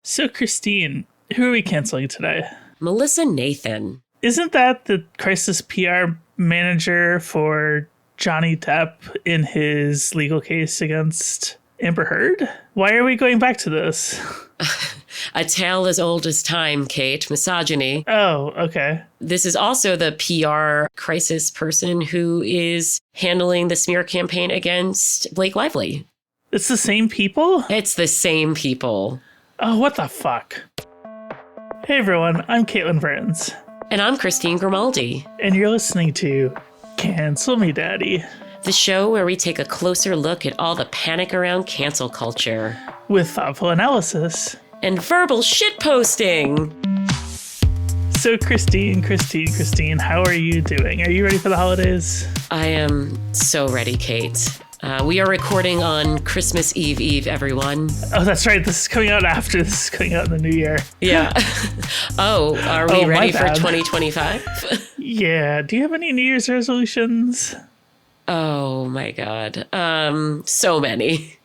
So, Christine, who are we canceling today? Melissa Nathan. Isn't that the crisis PR manager for Johnny Depp in his legal case against Amber Heard? Why are we going back to this? A tale as old as time, Kate. Misogyny. Oh, okay. This is also the PR crisis person who is handling the smear campaign against Blake Lively. It's the same people? It's the same people. Oh, what the fuck? Hey everyone, I'm Caitlin Burns. And I'm Christine Grimaldi. And you're listening to Cancel Me Daddy, the show where we take a closer look at all the panic around cancel culture. With thoughtful analysis. And verbal shitposting. So Christine, how are you doing? Are you ready for the holidays? I am so ready, Kate. We are recording on Christmas Eve, everyone. Oh, that's right. This is coming out after. This is coming out in the new year. Yeah. Are we ready for 2025? Yeah. Do you have any New Year's resolutions? Oh, my God. So many.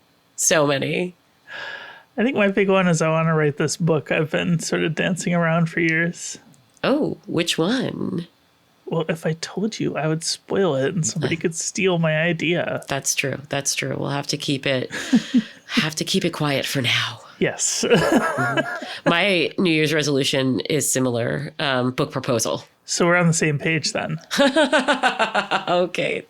I think my big one is I want to write this book I've been sort of dancing around for years. Oh, which one? Well, if I told you, I would spoil it and somebody could steal my idea. That's true. We'll have to keep it quiet for now. Yes. My New Year's resolution is similar. Book proposal. So we're on the same page then. Okay.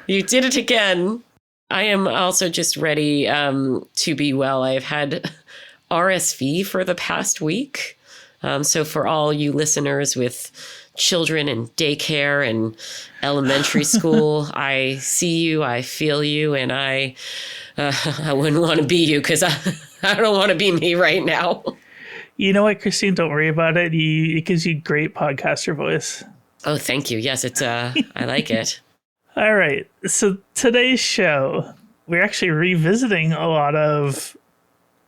You did it again. I am also just ready to be well. I've had RSV for the past week. So for all you listeners with children in daycare and elementary school, I see you, I feel you, and I wouldn't want to be you because I don't want to be me right now. You know what, Christine? Don't worry about it. It gives you great podcaster voice. Oh, thank you. Yes, it's I like it. All right. So today's show, we're actually revisiting a lot of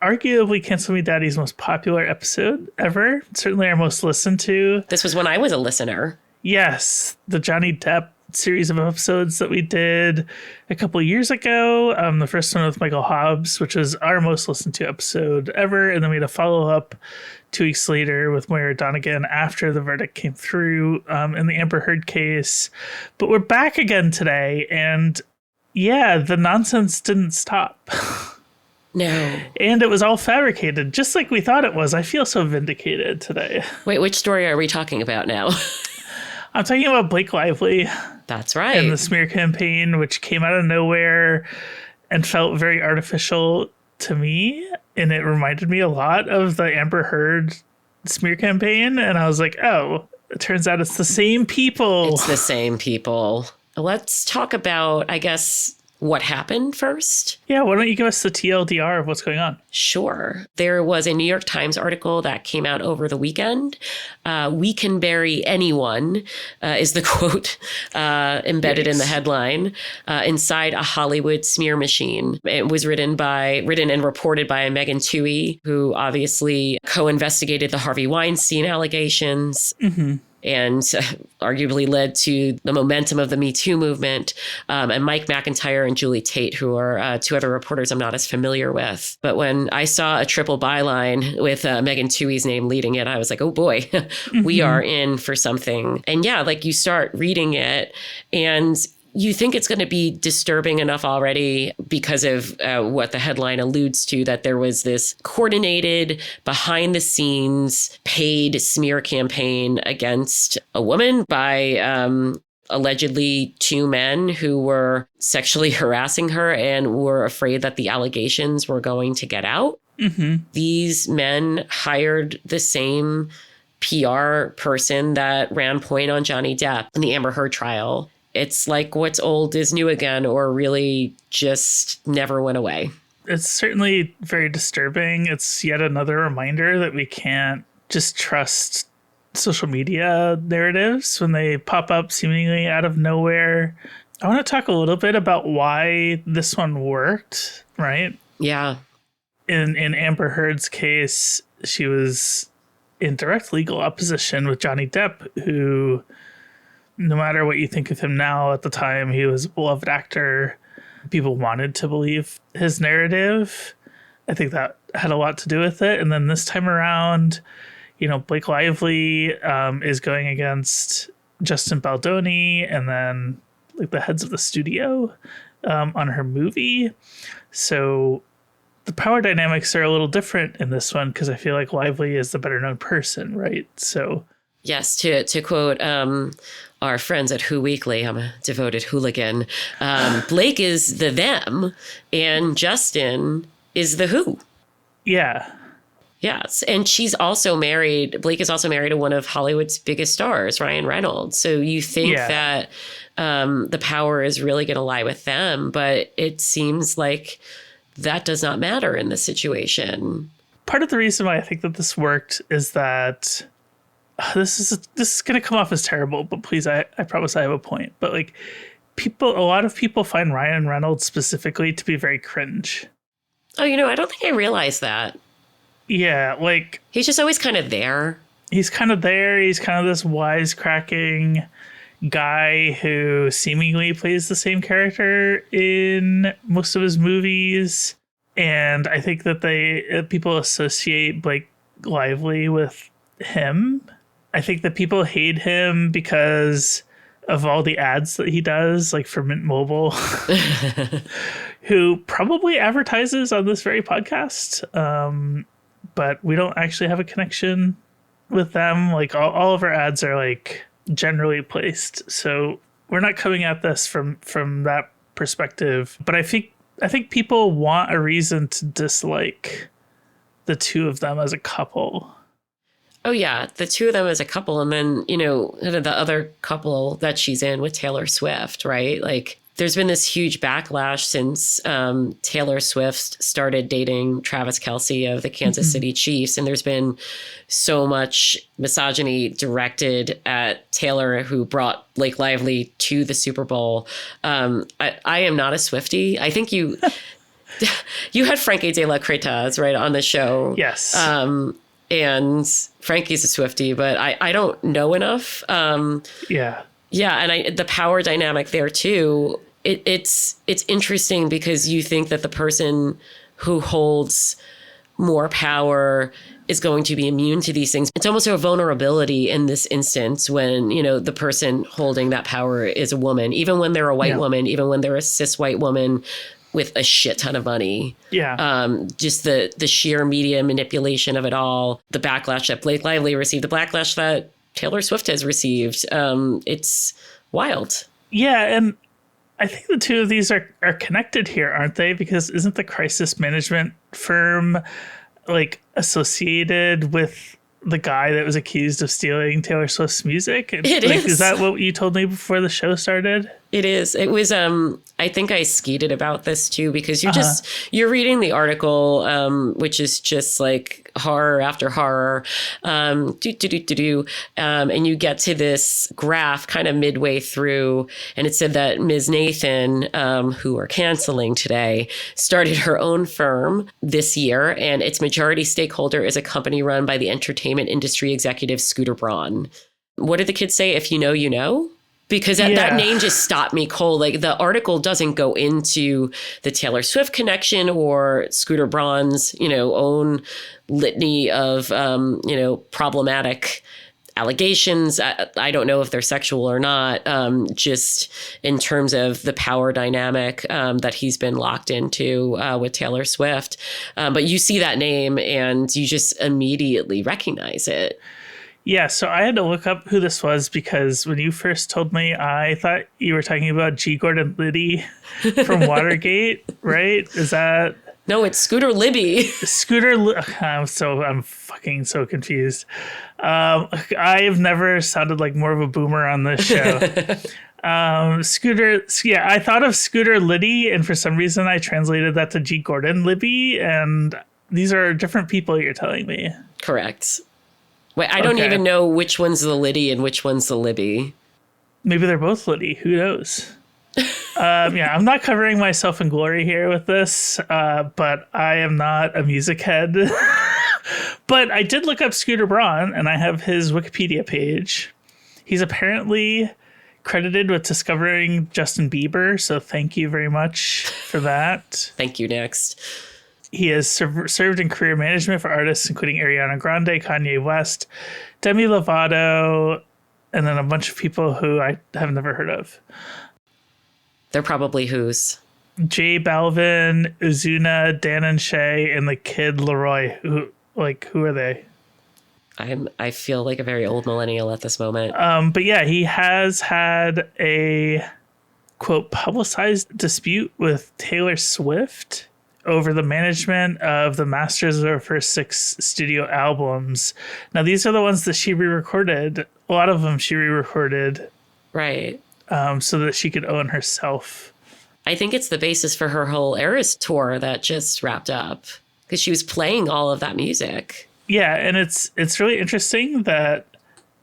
arguably Cancel Me Daddy's most popular episode ever. Certainly our most listened to. This was when I was a listener. Yes. The Johnny Depp series of episodes that we did a couple of years ago. The first one with Michael Hobbs, which was our most listened to episode ever. And then we had a follow-up 2 weeks later with Moira Donegan after the verdict came through in the Amber Heard case. But we're back again today. And yeah, the nonsense didn't stop. No. And it was all fabricated, just like we thought it was. I feel so vindicated today. Wait, which story are we talking about now? I'm talking about Blake Lively. That's right. And the smear campaign, which came out of nowhere and felt very artificial to me. And it reminded me a lot of the Amber Heard smear campaign. And I was like, oh, it turns out it's the same people. It's the same people. Let's talk about, I guess, what happened first? Yeah, why don't you give us the TLDR of what's going on? Sure. There was a New York Times article that came out over the weekend. "We can bury anyone," is the quote embedded in the headline, inside a Hollywood smear machine. It was written and reported by Megan Twohey, who obviously co-investigated the Harvey Weinstein allegations. Mm-hmm. And arguably led to the momentum of the Me Too movement, and Mike McIntyre and Julie Tate, who are 2 other reporters I'm not as familiar with. But when I saw a triple byline with Megan Twohey's name leading it, I was like, oh boy, we are in for something. And yeah, like you start reading it and you think it's going to be disturbing enough already because of what the headline alludes to, that there was this coordinated, behind the scenes, paid smear campaign against a woman by allegedly 2 men who were sexually harassing her and were afraid that the allegations were going to get out. Mm-hmm. These men hired the same PR person that ran point on Johnny Depp in the Amber Heard trial. It's like what's old is new again, or really just never went away. It's certainly very disturbing. It's yet another reminder that we can't just trust social media narratives when they pop up seemingly out of nowhere. I want to talk a little bit about why this one worked, right? Yeah. In Amber Heard's case, she was in direct legal opposition with Johnny Depp, who, no matter what you think of him now, at the time he was a beloved actor. People wanted to believe his narrative. I think that had a lot to do with it. And then this time around, Blake Lively is going against Justin Baldoni and then like the heads of the studio on her movie. So the power dynamics are a little different in this one because I feel like Lively is the better known person, right? So yes, to quote our friends at Who Weekly, I'm a devoted hooligan. Blake is the them, and Justin is the who. Yeah. Yes, and she's also married. Blake is also married to one of Hollywood's biggest stars, Ryan Reynolds. So you think that the power is really going to lie with them, but it seems like that does not matter in this situation. Part of the reason why I think that this worked is that this is going to come off as terrible, but please, I promise I have a point. But like a lot of people find Ryan Reynolds specifically to be very cringe. Oh, I don't think I realized that. Yeah, like he's just always kind of there. He's kind of there. He's kind of this wisecracking guy who seemingly plays the same character in most of his movies. And I think that people associate Blake Lively with him. I think that people hate him because of all the ads that he does, like for Mint Mobile, who probably advertises on this very podcast. But we don't actually have a connection with them. Like all of our ads are like generally placed. So we're not coming at this from that perspective. But I think people want a reason to dislike the two of them as a couple. Oh, yeah. The two of them as a couple. And then, the other couple that she's in with Taylor Swift, right? Like there's been this huge backlash since Taylor Swift started dating Travis Kelce of the Kansas City Chiefs. And there's been so much misogyny directed at Taylor, who brought Blake Lively to the Super Bowl. I am not a Swiftie. I think you had Frankie De La Cretas, right, on the show. Yes. And Frankie's a Swiftie, but I don't know enough. Yeah. Yeah, and the power dynamic there too. It's interesting because you think that the person who holds more power is going to be immune to these things. It's almost a vulnerability in this instance when, the person holding that power is a woman, even when they're a white woman, even when they're a cis white woman with a shit ton of money. Yeah. Just the sheer media manipulation of it all, the backlash that Blake Lively received, the backlash that Taylor Swift has received. It's wild. Yeah, and I think the two of these are connected here, aren't they? Because isn't the crisis management firm like associated with the guy that was accused of stealing Taylor Swift's music? It is. Is that what you told me before the show started? It is. It was, I think I skeeted about this too, because you're reading the article, which is just like horror after horror, and you get to this graph kind of midway through, and it said that Ms. Nathan, who we're canceling today, started her own firm this year, and its majority stakeholder is a company run by the entertainment industry executive Scooter Braun. What did the kids say? If you know, you know? Because that name just stopped me cold. Like the article doesn't go into the Taylor Swift connection or Scooter Braun's, own litany of, problematic allegations. I don't know if they're sexual or not, just in terms of the power dynamic that he's been locked into with Taylor Swift. But you see that name and you just immediately recognize it. Yeah, so I had to look up who this was because when you first told me, I thought you were talking about G. Gordon Liddy from Watergate, right? Is that... No, it's Scooter Libby. I'm fucking so confused. I have never sounded like more of a boomer on this show. I thought of Scooter Liddy, and for some reason I translated that to G. Gordon Libby, and these are different people you're telling me. Correct. Wait, I don't even know which one's the Liddy and which one's the Libby. Maybe they're both Liddy. Who knows? I'm not covering myself in glory here with this, but I am not a music head. But I did look up Scooter Braun, and I have his Wikipedia page. He's apparently credited with discovering Justin Bieber, so thank you very much for that. Thank you, next. He has served in career management for artists including Ariana Grande, Kanye West, Demi Lovato, and then a bunch of people who I have never heard of. They're probably who's. J Balvin, Ozuna, Dan and Shay, and the kid Leroy. Who are they? I feel like a very old millennial at this moment. But yeah, he has had a quote publicized dispute with Taylor Swift over the management of the masters of her first 6 studio albums. Now, these are the ones that she re-recorded. A lot of them she re-recorded. Right. So that she could own herself. I think it's the basis for her whole Eras tour that just wrapped up because she was playing all of that music. Yeah, and it's really interesting that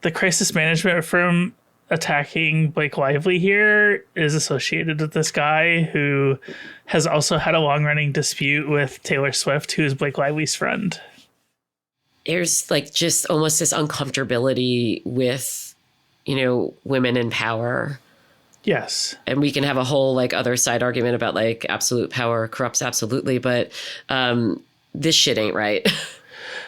the crisis management firm attacking Blake Lively here is associated with this guy who has also had a long-running dispute with Taylor Swift, who is Blake Lively's friend. There's like just almost this uncomfortability with, women in power. Yes. And we can have a whole like other side argument about like absolute power corrupts absolutely, but this shit ain't right.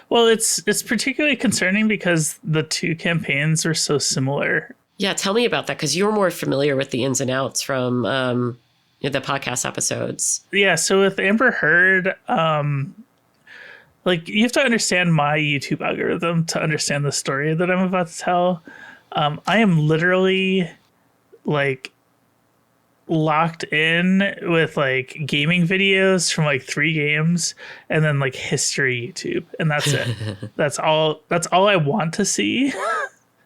Well, it's particularly concerning because the two campaigns are so similar. Yeah, tell me about that because you're more familiar with the ins and outs from the podcast episodes. Yeah, so with Amber Heard, you have to understand my YouTube algorithm to understand the story that I'm about to tell. I am literally locked in with gaming videos from 3 games and then history YouTube, and that's it. That's all I want to see.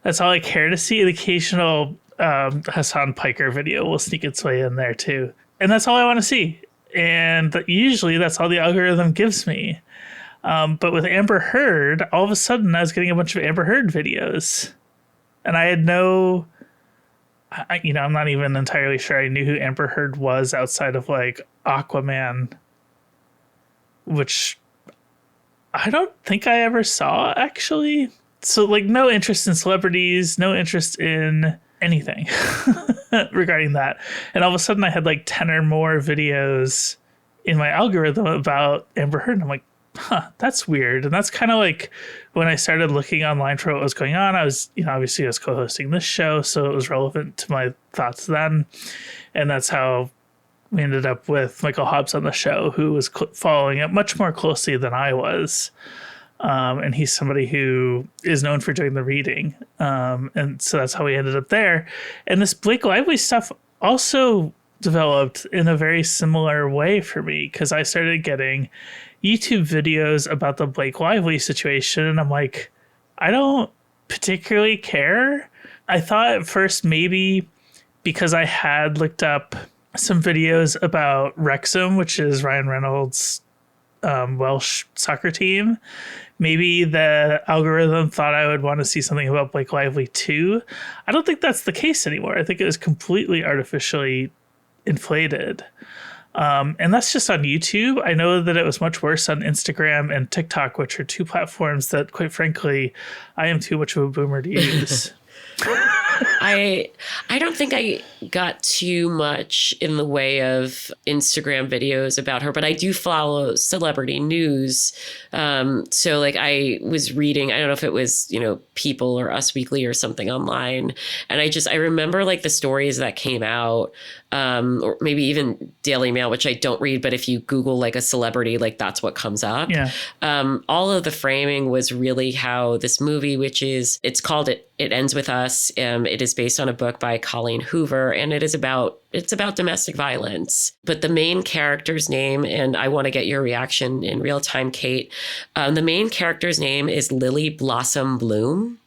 That's all I care to see. The occasional Hassan Piker video will sneak its way in there too, and that's all I want to see. And usually that's all the algorithm gives me. But with Amber Heard, all of a sudden I was getting a bunch of Amber Heard videos, and I had I'm not even entirely sure I knew who Amber Heard was outside of Aquaman, which I don't think I ever saw actually. So no interest in celebrities, no interest in anything regarding that. And all of a sudden I had 10 or more videos in my algorithm about Amber Heard. And I'm like, that's weird. And that's kind of when I started looking online for what was going on. I was, obviously I was co-hosting this show, so it was relevant to my thoughts then. And that's how we ended up with Michael Hobbs on the show, who was following it much more closely than I was. And he's somebody who is known for doing the reading. And so that's how we ended up there. And this Blake Lively stuff also developed in a very similar way for me, because I started getting YouTube videos about the Blake Lively situation, and I'm like, I don't particularly care. I thought at first maybe because I had looked up some videos about Wrexham, which is Ryan Reynolds' Welsh soccer team, maybe the algorithm thought I would want to see something about Blake Lively too. I don't think that's the case anymore. I think it was completely artificially inflated. And that's just on YouTube. I know that it was much worse on Instagram and TikTok, which are 2 platforms that, quite frankly, I am too much of a boomer to use. I don't think I got too much in the way of Instagram videos about her, but I do follow celebrity news. So I was reading, I don't know if it was, People or Us Weekly or something online. And I remember the stories that came out, or maybe even Daily Mail, which I don't read, but if you Google a celebrity, that's what comes up. Yeah. All of the framing was really how this movie, it's called It Ends With Us. It is based on a book by Colleen Hoover, and it's about domestic violence. But the main character's name, and I want to get your reaction in real time, Kate. The main character's name is Lily Blossom Bloom.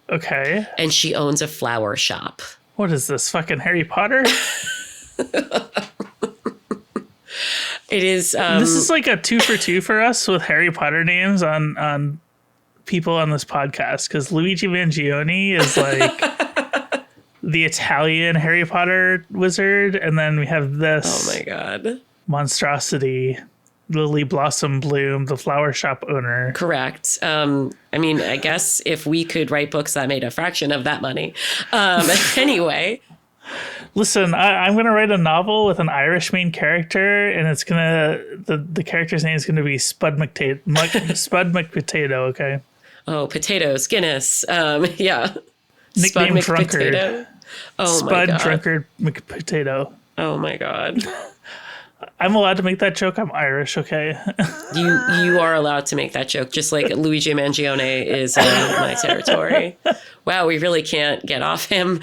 Okay. And she owns a flower shop. What is this, fucking Harry Potter? It is. This is a 2 for 2 for us with Harry Potter names on people on this podcast, because Luigi Mangione is the Italian Harry Potter wizard, and then we have this. Oh my god! Monstrosity, Lily Blossom Bloom, the flower shop owner. Correct. I guess if we could write books that made a fraction of that money. Anyway. Listen, I'm gonna write a novel with an Irish main character, and it's gonna the character's name is gonna be Spud McPotato. Okay, Oh, potatoes, Guinness. Yeah. Spud nickname Drunkard. McPotato. Oh my Spud God. Drunkard McPotato. Oh my God. I'm allowed to make that joke. I'm Irish. Okay. You are allowed to make that joke, just like Luigi Mangione is in my territory. Wow, we really can't get off him.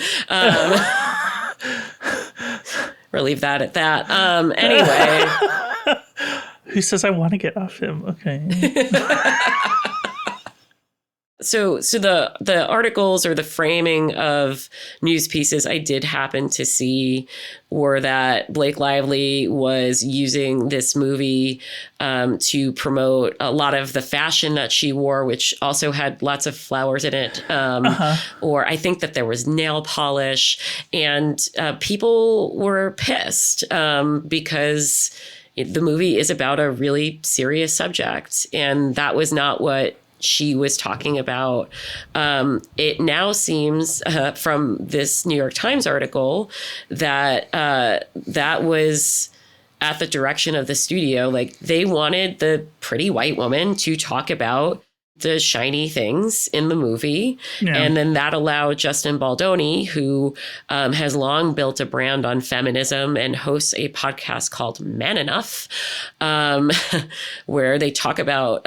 We'll leave that at that. Anyway. Who says I want to get off him? Okay. So the articles or the framing of news pieces I did happen to see were that Blake Lively was using this movie to promote a lot of the fashion that she wore, which also had lots of flowers in it. Or I think that there was nail polish, and people were pissed because the movie is about a really serious subject, and that was not what she was talking about. It now seems from this New York Times article that that was at the direction of the studio. Like, they wanted the pretty white woman to talk about the shiny things in the movie. Yeah. And then that allowed Justin Baldoni, who has long built a brand on feminism and hosts a podcast called Man Enough, where they talk about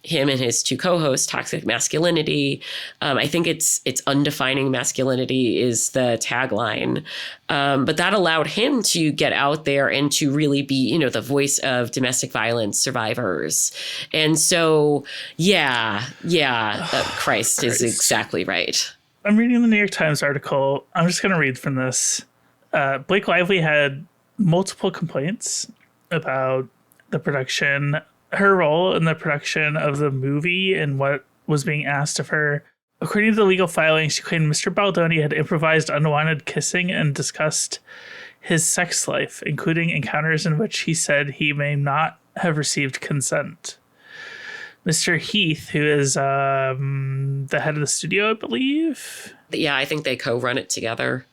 him and his two co-hosts, toxic masculinity. I think it's undefining masculinity is the tagline. But that allowed him to get out there and to really be, the voice of domestic violence survivors. And so, Christ is exactly right. I'm reading the New York Times article. I'm just going to read from this. Blake Lively had multiple complaints about the production, her role in the production of the movie and what was being asked of her. According to the legal filings, she claimed Mr. Baldoni had improvised unwanted kissing and discussed his sex life, including encounters in which he said he may not have received consent. Mr. Heath, who is the head of the studio, I believe. Yeah, I think they co-run it together.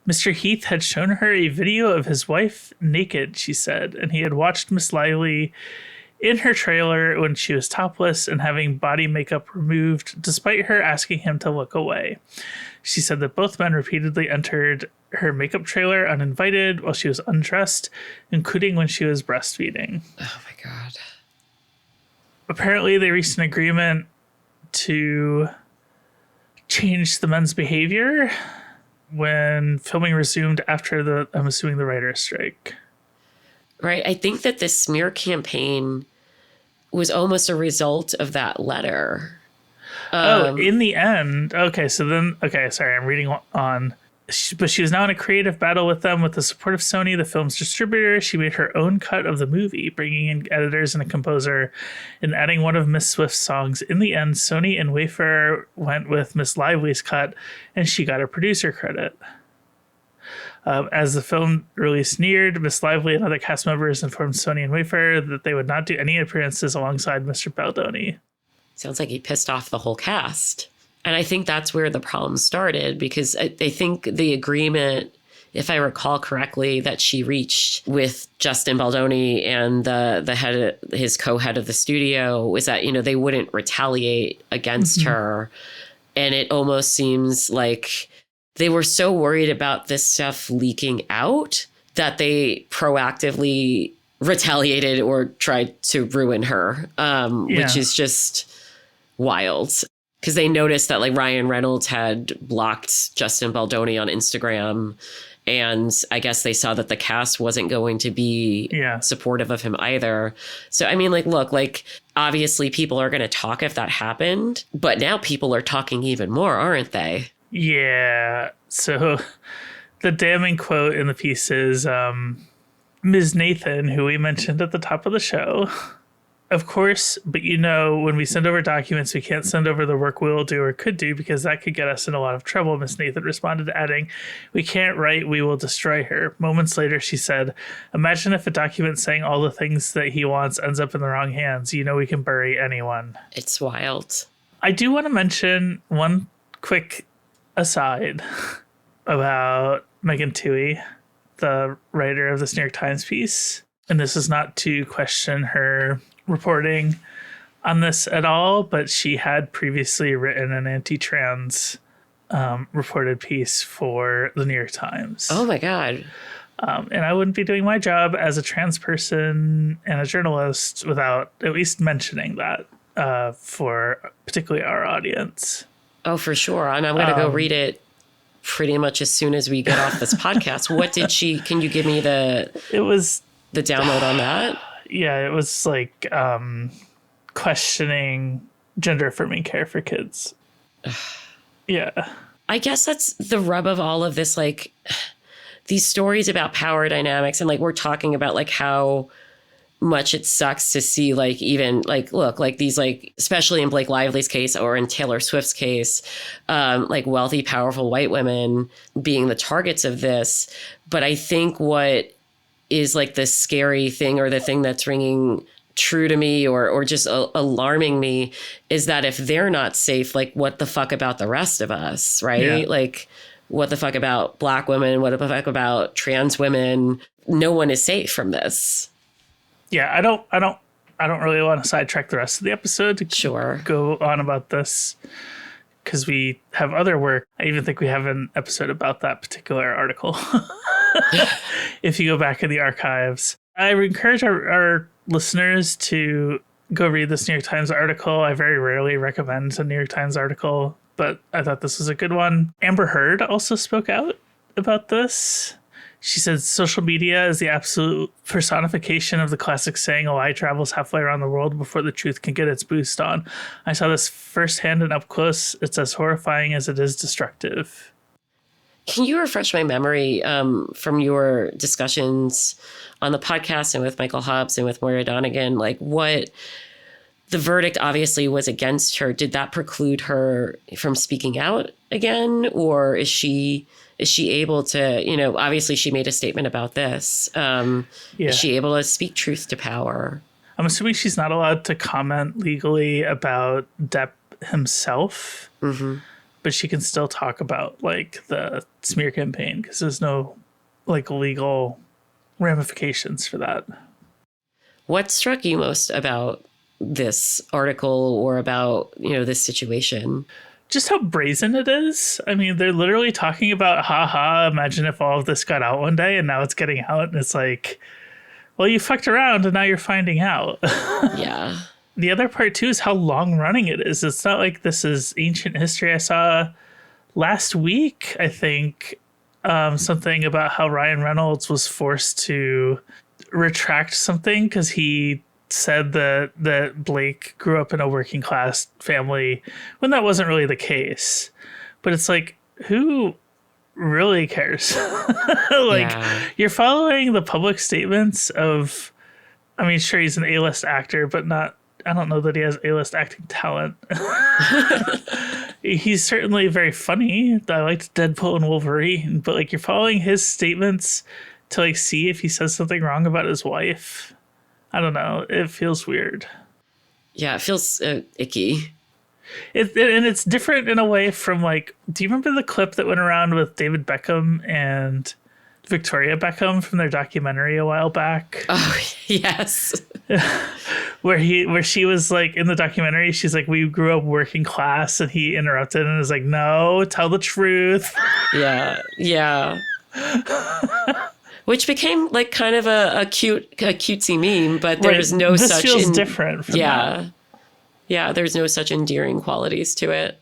Mr. Heath had shown her a video of his wife naked, she said, and he had watched Miss Lively in her trailer when she was topless and having body makeup removed, despite her asking him to look away. She said that both men repeatedly entered her makeup trailer uninvited while she was undressed, including when she was breastfeeding. Oh my God. Apparently, they reached an agreement to change the men's behavior when filming resumed after I'm assuming the writer's strike. Right. I think that this smear campaign was almost a result of that letter. In the end. Okay, sorry, I'm reading on. But she was now in a creative battle with them with the support of Sony, the film's distributor. She made her own cut of the movie, bringing in editors and a composer and adding one of Miss Swift's songs. In the end, Sony and Wayfarer went with Miss Lively's cut, and she got a producer credit. As the film release neared, Miss Lively and other cast members informed Sony and Wayfarer that they would not do any appearances alongside Mr. Baldoni. Sounds like he pissed off the whole cast. And I think that's where the problem started, because I think the agreement, if I recall correctly, that she reached with Justin Baldoni and the head, his co-head of the studio, was that, they wouldn't retaliate against her. And it almost seems like they were so worried about this stuff leaking out that they proactively retaliated or tried to ruin her, which is just wild. Because they noticed that Ryan Reynolds had blocked Justin Baldoni on Instagram. And I guess they saw that the cast wasn't going to be supportive of him either. So, I mean, look, obviously people are going to talk if that happened. But now people are talking even more, aren't they? Yeah. So the damning quote in the piece is Ms. Nathan, who we mentioned at the top of the show. Of course, but when we send over documents, we can't send over the work we'll do or could do because that could get us in a lot of trouble, Miss Nathan responded, adding, "We can't write, we will destroy her." Moments later, she said, "Imagine if a document saying all the things that he wants ends up in the wrong hands. We can bury anyone." It's wild. I do want to mention one quick aside about Megan Twohey, the writer of this New York Times piece. And this is not to question her reporting on this at all, but she had previously written an anti-trans reported piece for the New York Times. Oh my God. And I wouldn't be doing my job as a trans person and a journalist without at least mentioning that for particularly our audience. Oh, for sure. And I'm going to go read it pretty much as soon as we get off this podcast. What did can you give me the download on that? Yeah, it was like questioning gender affirming care for kids. Yeah. I guess that's the rub of all of this, like these stories about power dynamics. And like, we're talking about like how much it sucks to see like even like, look, like these, like, especially in Blake Lively's case or in Taylor Swift's case, like wealthy, powerful white women being the targets of this. But I think what is like the scary thing, or the thing that's ringing true to me or just alarming me, is that if they're not safe, like what the fuck about the rest of us, right? Yeah. Like what the fuck about Black women? What the fuck about trans women? No one is safe from this. Yeah, I don't really want to sidetrack the rest of the episode to go on about this, because we have other work. I even think we have an episode about that particular article. If you go back in the archives, I would encourage our listeners to go read this New York Times article. I very rarely recommend a New York Times article, but I thought this was a good one. Amber Heard also spoke out about this. She said, social media is the absolute personification of the classic saying, a lie travels halfway around the world before the truth can get its boost on. I saw this firsthand and up close. It's as horrifying as it is destructive. Can you refresh my memory from your discussions on the podcast and with Michael Hobbs and with Moira Donegan, like what the verdict obviously was against her. Did that preclude her from speaking out again? Or is she able to, you know, obviously she made a statement about this. Is she able to speak truth to power? I'm assuming she's not allowed to comment legally about Depp himself. Mm-hmm. But she can still talk about like the smear campaign, because there's no like legal ramifications for that. What struck you most about this article or about, you know, this situation? Just how brazen it is. I mean, they're literally talking about, imagine if all of this got out one day and now it's getting out, and it's like, well, you fucked around and now you're finding out. Yeah. The other part, too, is how long running it is. It's not like this is ancient history. I saw last week, I think, something about how Ryan Reynolds was forced to retract something because he said that Blake grew up in a working class family when that wasn't really the case. But it's like, who really cares? You're following the public statements of, I mean, sure, he's an A-list actor, but not, I don't know that he has A-list acting talent. He's certainly very funny. I liked Deadpool and Wolverine, but like, you're following his statements to like see if he says something wrong about his wife. I don't know. It feels weird. Yeah, it feels icky. And it's different in a way from like, do you remember the clip that went around with David Beckham and Victoria Beckham from their documentary a while back? Oh, yes. where she was like, in the documentary, she's like, we grew up working class, and he interrupted and was like, no, tell the truth. Yeah. Which became like kind of a cutesy meme, but there's no this such... This feels different from that. Yeah, there's no such endearing qualities to it,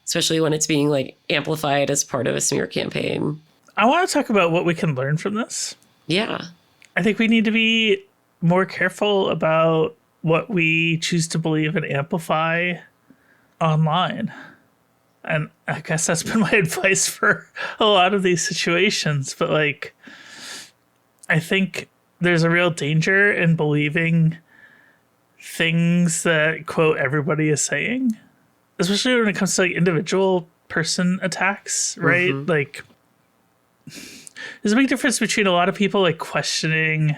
especially when it's being like amplified as part of a smear campaign. I want to talk about what we can learn from this. Yeah. I think we need to be more careful about what we choose to believe and amplify online. And I guess that's been my advice for a lot of these situations. But like, I think there's a real danger in believing things that, quote, everybody is saying, especially when it comes to like individual person attacks, right? Mm-hmm. Like, there's a big difference between a lot of people like questioning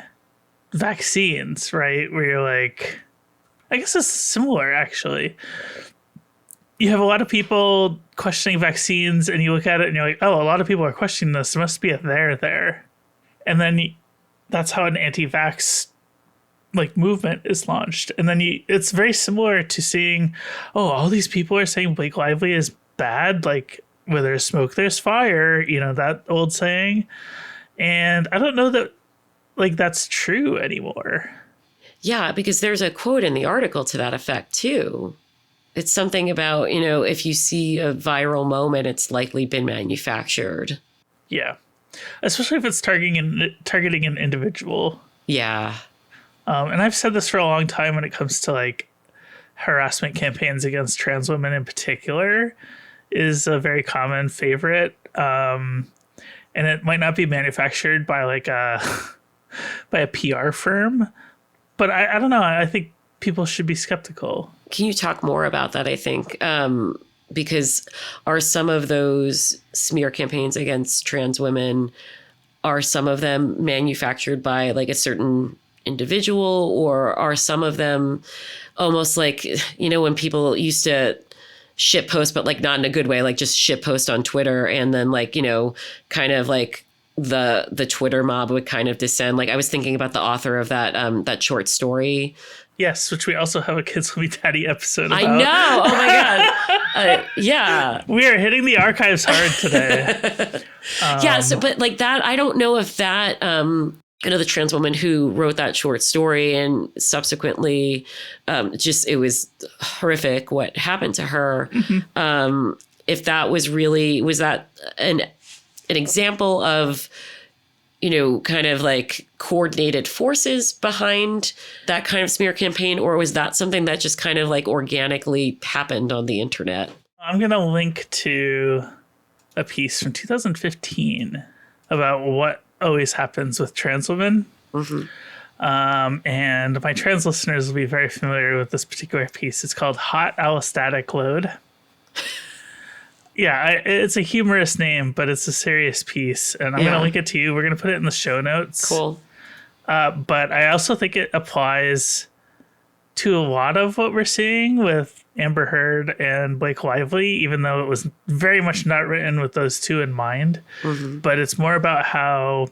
vaccines, right? Where you're like, I guess it's similar actually. you have a lot of people questioning vaccines, and you look at it and you're like, oh, a lot of people are questioning this. There must be a there. And then that's how an anti-vax like movement is launched. And then it's very similar to seeing, oh, all these people are saying Blake Lively is bad. Like, where there's smoke, there's fire, that old saying. And I don't know that like that's true anymore. Yeah, because there's a quote in the article to that effect too. It's something about, if you see a viral moment, it's likely been manufactured. Yeah. Especially if it's targeting an individual. Yeah. And I've said this for a long time when it comes to like harassment campaigns against trans women in particular is a very common favorite. And it might not be manufactured by like by a PR firm, but I don't know. I think people should be skeptical. Can you talk more about that? I think because are some of those smear campaigns against trans women, are some of them manufactured by like a certain individual, or are some of them almost like, when people used to shit post, but like not in a good way, like just shit post on Twitter, and then like, kind of like the Twitter mob would kind of descend. Like I was thinking about the author of that short story. Yes, which we also have a Kids Will Be Daddy episode about. I know. Oh my God. Yeah. We are hitting the archives hard today. Yeah. So, but like that, I don't know if that, the trans woman who wrote that short story and subsequently it was horrific what happened to her. Mm-hmm. If that was that an example of, kind of like coordinated forces behind that kind of smear campaign, or was that something that just kind of like organically happened on the internet? I'm going to link to a piece from 2015 about what always happens with trans women. Mm-hmm. And my trans listeners will be very familiar with this particular piece. It's called Hot Allostatic Load. Yeah, it's a humorous name, but it's a serious piece. And I'm going to link it to you. We're going to put it in the show notes. Cool. But I also think it applies to a lot of what we're seeing with Amber Heard and Blake Lively, even though it was very much not written with those two in mind. Mm-hmm. But it's more about how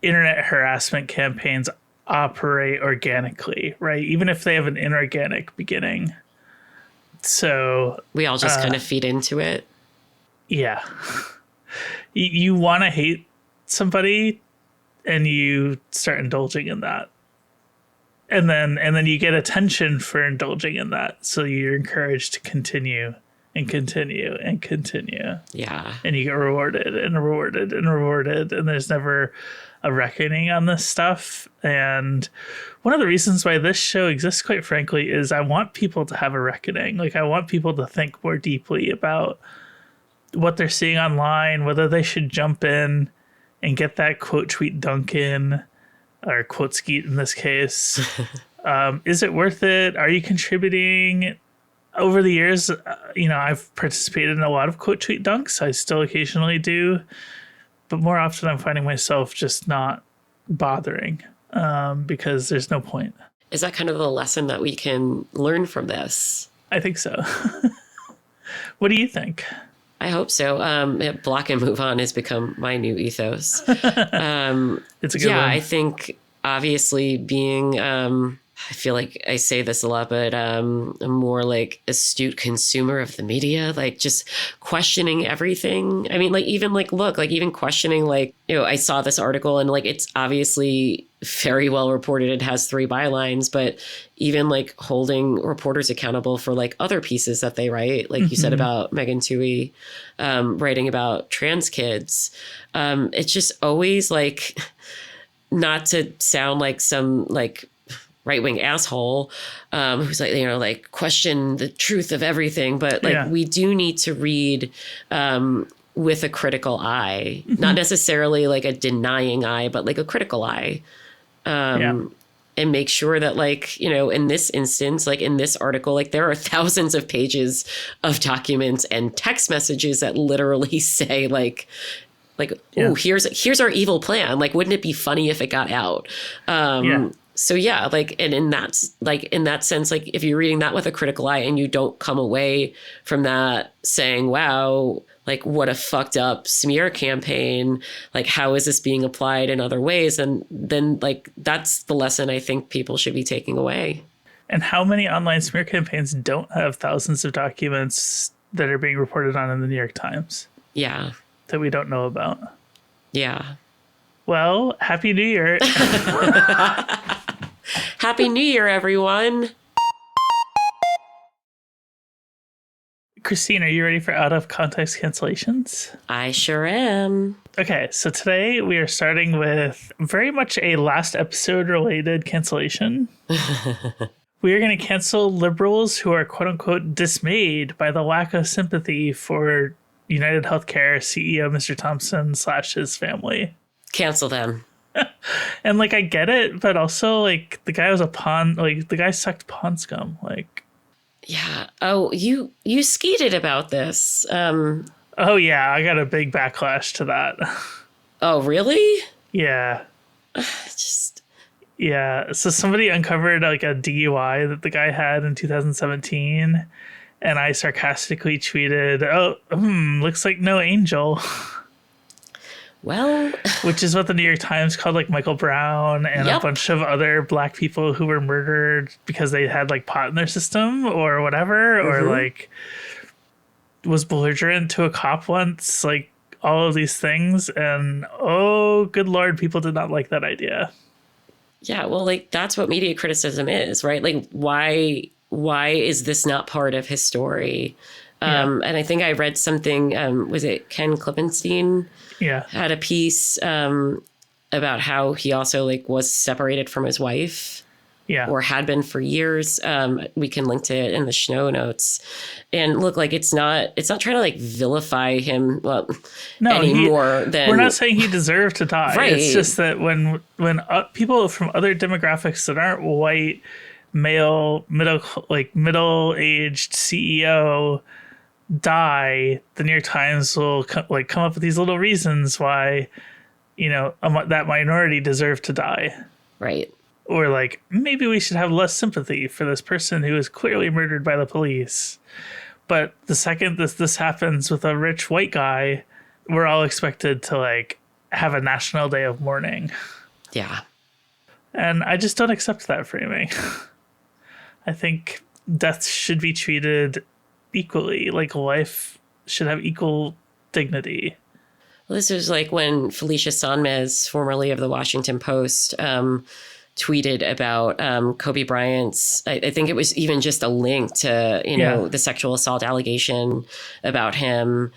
internet harassment campaigns operate organically, right? Even if they have an inorganic beginning. So we all just kind of feed into it. Yeah. You want to hate somebody and you start indulging in that. And then you get attention for indulging in that. So you're encouraged to continue and continue and continue. Yeah. And you get rewarded and rewarded and rewarded. And there's never a reckoning on this stuff. And one of the reasons why this show exists, quite frankly, is I want people to have a reckoning. Like, I want people to think more deeply about what they're seeing online, whether they should jump in and get that quote tweet dunk in, or quote skeet in this case. Is it worth it? Are you contributing? Over the years, I've participated in a lot of quote tweet dunks. I still occasionally do. But more often I'm finding myself just not bothering because there's no point. Is that kind of the lesson that we can learn from this? I think so. What do you think? I hope so. Block and move on has become my new ethos. It's a good one. I think obviously being... I feel like I say this a lot, but a more like astute consumer of the media, like just questioning everything. I mean, like even like, look, like even questioning, like, I saw this article and like, it's obviously very well reported. It has 3 bylines, but even like holding reporters accountable for like other pieces that they write, like you said about Megan Twohey writing about trans kids. It's just always like, not to sound like some like right-wing asshole who's like, like question the truth of everything. But like, we do need to read with a critical eye, not necessarily like a denying eye, but like a critical eye. And make sure that like, in this instance, like in this article, like there are thousands of pages of documents and text messages that literally say oh, here's our evil plan. Like, wouldn't it be funny if it got out? So yeah, like, and in that sense, like if you're reading that with a critical eye and you don't come away from that saying, wow, like what a fucked up smear campaign, like how is this being applied in other ways? And then like, that's the lesson I think people should be taking away. And how many online smear campaigns don't have thousands of documents that are being reported on in the New York Times Yeah. that we don't know about? Yeah. Well, Happy New Year. Happy New Year, everyone. Christine, are you ready for out of context cancellations? I sure am. Okay, so today we are starting with very much a last episode related cancellation. We are going to cancel liberals who are quote unquote dismayed by the lack of sympathy for United Healthcare CEO Mr. Thompson / his family. Cancel them. And like I get it, but also like the guy was a pawn, like the guy sucked pawn scum. Like, yeah. Oh, you skeeted about this. oh yeah, I got a big backlash to that. Oh, really? Yeah. Just Yeah. So somebody uncovered like a DUI that the guy had in 2017, and I sarcastically tweeted, "Oh, looks like no angel." well, Which is what the New York Times called like Michael Brown and a bunch of other black people who were murdered because they had like pot in their system or whatever, or like was belligerent to a cop once, like all of these things. And oh, good Lord, people did not like that idea. yeah. Well, like that's what media criticism is, right? Like why is this not part of his story? And I think I read something, was it Ken Klippenstein? Yeah. Had a piece about how he also like was separated from his wife. Yeah. Or had been for years. We can link to it in the show notes. And look, like it's not trying to like vilify him any more than. We're not saying he deserved to die. Right. It's just that when people from other demographics that aren't white, male, middle-aged CEO die, the New York Times will come up with these little reasons why, that minority deserved to die. Right. Or like, maybe we should have less sympathy for this person who was clearly murdered by the police. But the second this happens with a rich white guy, we're all expected to like have a national day of mourning. Yeah. And I just don't accept that framing. I think death should be treated equally. Like life should have equal dignity. Well, this was like when Felicia Sonmez, formerly of the Washington Post, tweeted about Kobe Bryant's, I think it was even just a link to, the sexual assault allegation about him,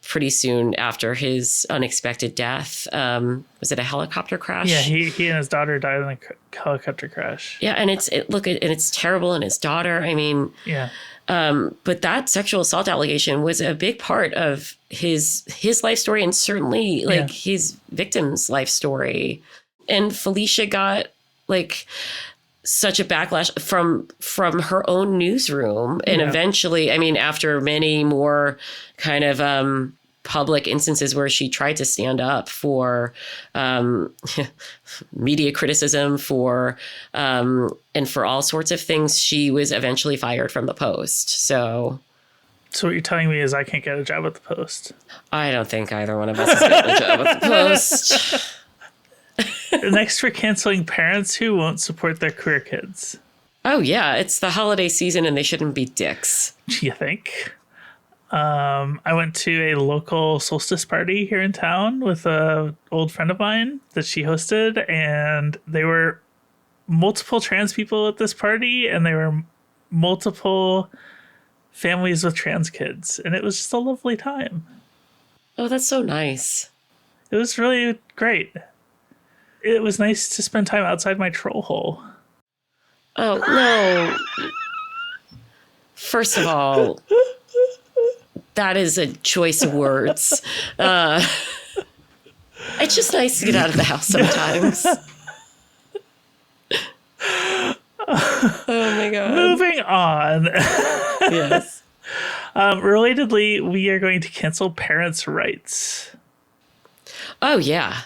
pretty soon after his unexpected death. Was it a helicopter crash? Yeah, he and his daughter died in a helicopter crash. Yeah, and it's terrible. And his daughter, I mean... Yeah. But that sexual assault allegation was a big part of his life story and certainly his victim's life story. And Felicia got like such a backlash from her own newsroom. And eventually, I mean, after many more kind of public instances where she tried to stand up for media criticism and for all sorts of things, she was eventually fired from the Post. So what you're telling me is I can't get a job at the Post? I don't think either one of us is getting a job at the Post. Next, we're canceling parents who won't support their queer kids. Oh, yeah. It's the holiday season and they shouldn't be dicks. Do you think? I went to a local solstice party here in town with an old friend of mine that she hosted, and there were multiple trans people at this party, and there were multiple families with trans kids, and it was just a lovely time. Oh, that's so nice. It was really great. It was nice to spend time outside my troll hole. Oh, no. First of all, that is a choice of words. It's just nice to get out of the house sometimes. Oh, my God. Moving on. Yes. Relatedly, we are going to cancel parents' rights. Oh, yeah.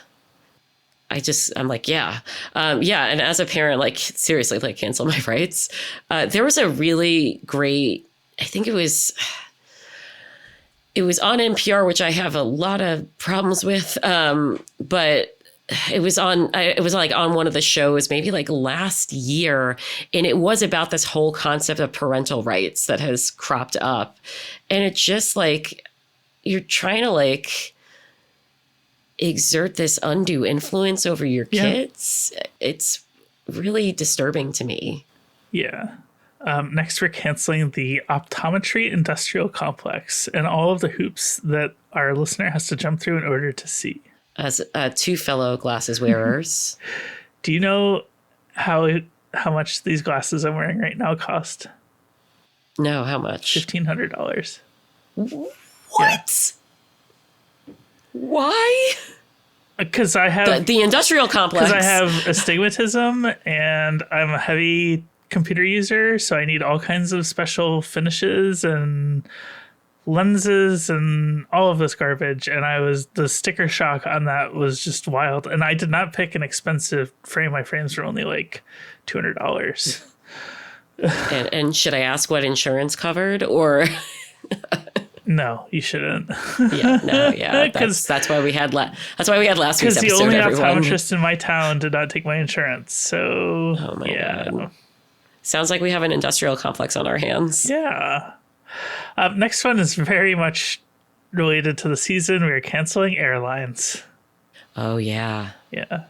I'm like, yeah. Yeah. And as a parent, like, seriously, like, cancel my rights. There was a really great, I think it was on NPR, which I have a lot of problems with. But it was like on one of the shows, maybe like last year. And it was about this whole concept of parental rights that has cropped up. And it's just like, you're trying to like exert this undue influence over your kids. It's really disturbing to me. Yeah. Next, we're canceling the optometry industrial complex and all of the hoops that our listener has to jump through in order to see. As two fellow glasses wearers. Do you know how much these glasses I'm wearing right now cost? No, how much? $1,500. What? Yeah. Why? Because I have the industrial complex. Because I have astigmatism and I'm a heavy computer user, so I need all kinds of special finishes and lenses and all of this garbage. And the sticker shock on that was just wild. And I did not pick an expensive frame. My frames were only like $200. And should I ask what insurance covered or? No, you shouldn't. That's why we had last week's episode. Because the only optometrist in my town did not take my insurance. So, oh my God. Sounds like we have an industrial complex on our hands. Yeah. Next one is very much related to the season. We are canceling airlines. Oh, yeah. Yeah.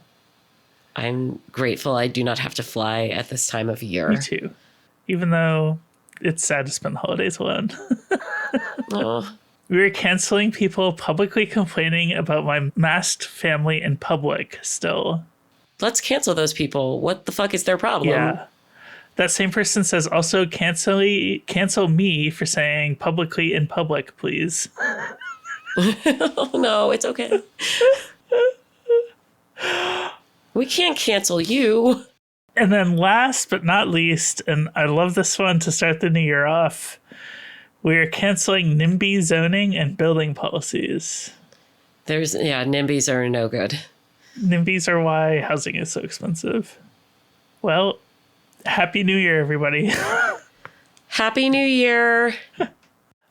I'm grateful I do not have to fly at this time of year. Me too. Even though it's sad to spend the holidays alone. Oh. We are canceling people publicly complaining about my masked family in public still. Let's cancel those people. What the fuck is their problem? Yeah. That same person says also cancel me for saying publicly in public, please. Oh, no, it's okay. We can't cancel you. And then last but not least, and I love this one to start the new year off, we are canceling NIMBY zoning and building policies. NIMBYs are no good. NIMBYs are why housing is so expensive. Well, Happy New Year, everybody. Happy New Year.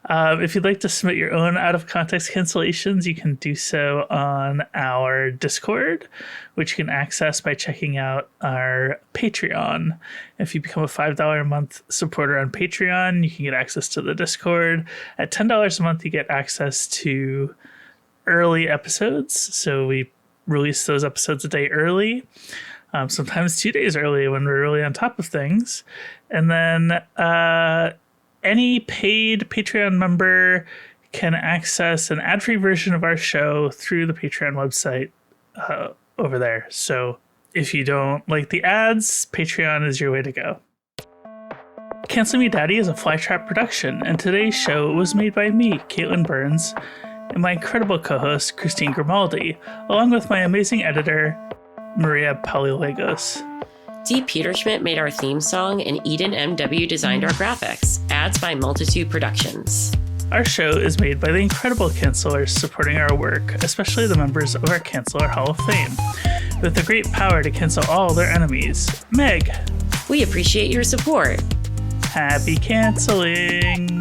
If you'd like to submit your own out-of-context cancellations, you can do so on our Discord, which you can access by checking out our Patreon. If you become a $5 a month supporter on Patreon, you can get access to the Discord. At $10 a month, you get access to early episodes. So we release those episodes a day early. Sometimes 2 days early when we're really on top of things. And then any paid Patreon member can access an ad-free version of our show through the Patreon website over there. So if you don't like the ads, Patreon is your way to go. Cancel Me Daddy is a Flytrap production, and today's show was made by me, Caitlin Burns, and my incredible co-host, Christine Grimaldi, along with my amazing editor, Maria Paliolagos. Dee Peterschmidt made our theme song, and Eden M.W. designed our graphics. Ads by Multitude Productions. Our show is made by the incredible cancelers supporting our work, especially the members of our Canceller Hall of Fame, with the great power to cancel all their enemies. Meg. We appreciate your support. Happy canceling.